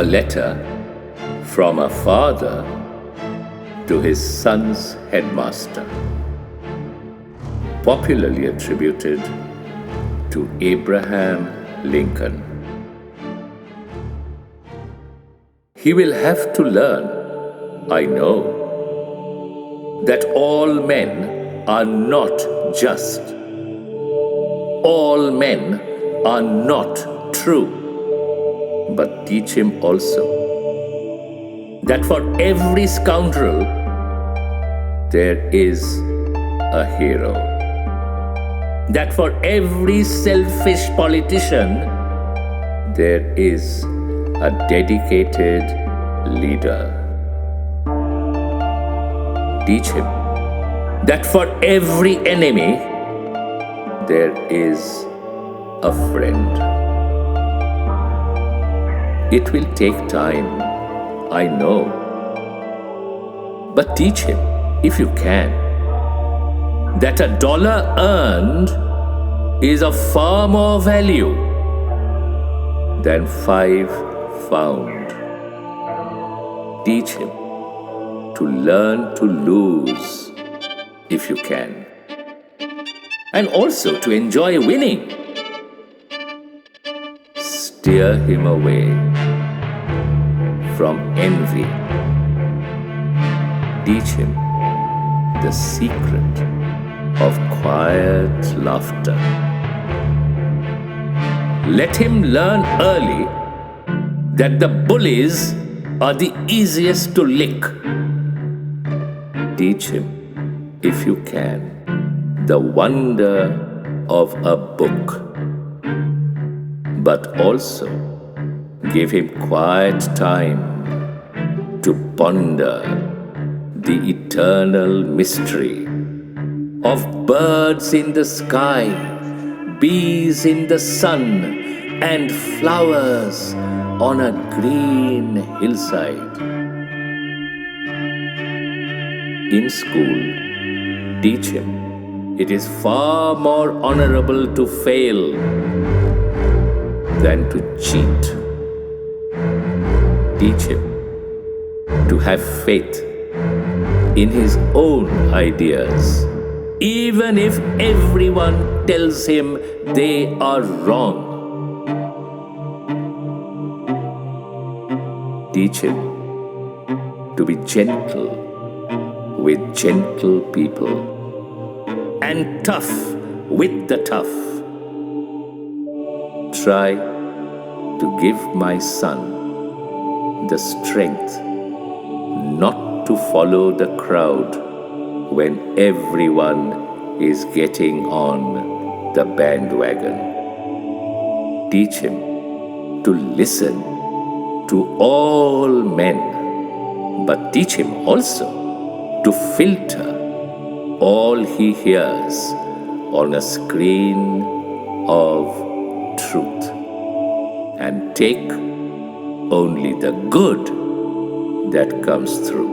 letter from a father to his son's headmaster, popularly attributed to Abraham Lincoln. He will have to learn, I know, that all men are not just. All men are not true. But teach him also that for every scoundrel there is a hero. That for every selfish politician there is a dedicated leader. Teach him that for every enemy there is a friend. It will take time, I know. But teach him, if you can, that $1 earned is of far more value than 5 found. Teach him to learn to lose, if you can, and also to enjoy winning. Steer him away from envy. Teach him the secret of quiet laughter. Let him learn early that the bullies are the easiest to lick. Teach him, if you can, the wonder of a book. But also give him quiet time to ponder the eternal mystery of birds in the sky, bees in the sun, and flowers on a green hillside. In school, teach him it is far more honorable to fail than to cheat. Teach him to have faith in his own ideas, even if everyone tells him they are wrong. Teach him to be gentle with gentle people and tough with the tough. Try to give my son the strength not to follow the crowd when everyone is getting on the bandwagon. Teach him to listen to all men, but teach him also to filter all he hears on a screen of truth and take only the good that comes through.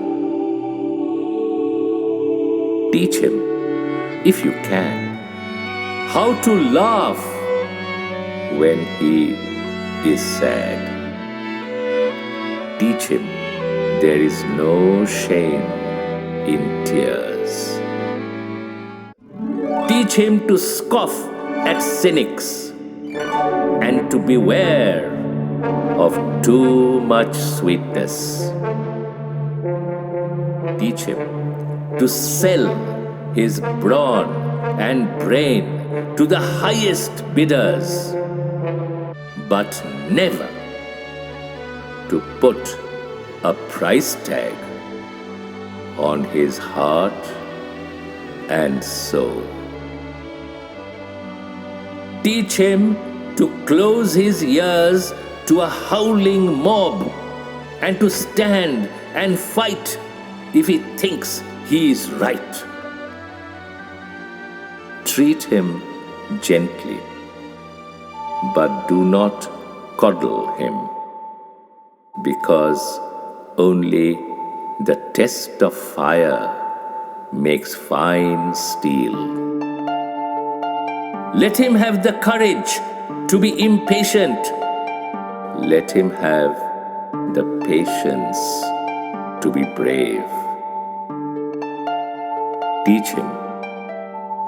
Teach him, if you can, how to laugh when he is sad. Teach him there is no shame in tears. Teach him to scoff at cynics and to beware of too much sweetness. Teach him to sell his brawn and brain to the highest bidders, but never to put a price tag on his heart and soul. Teach him to close his ears to a howling mob and to stand and fight if he thinks he is right. Treat him gently, but do not coddle him, because only the test of fire makes fine steel. Let him have the courage to be impatient. Let him have the patience to be brave. Teach him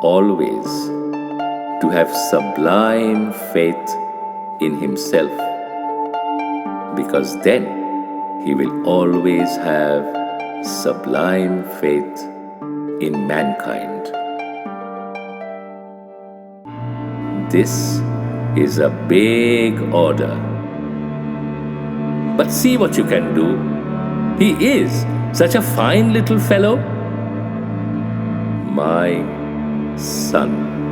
always to have sublime faith in himself, because then he will always have sublime faith in mankind. This is a big order. But see what you can do. He is such a fine little fellow. My son.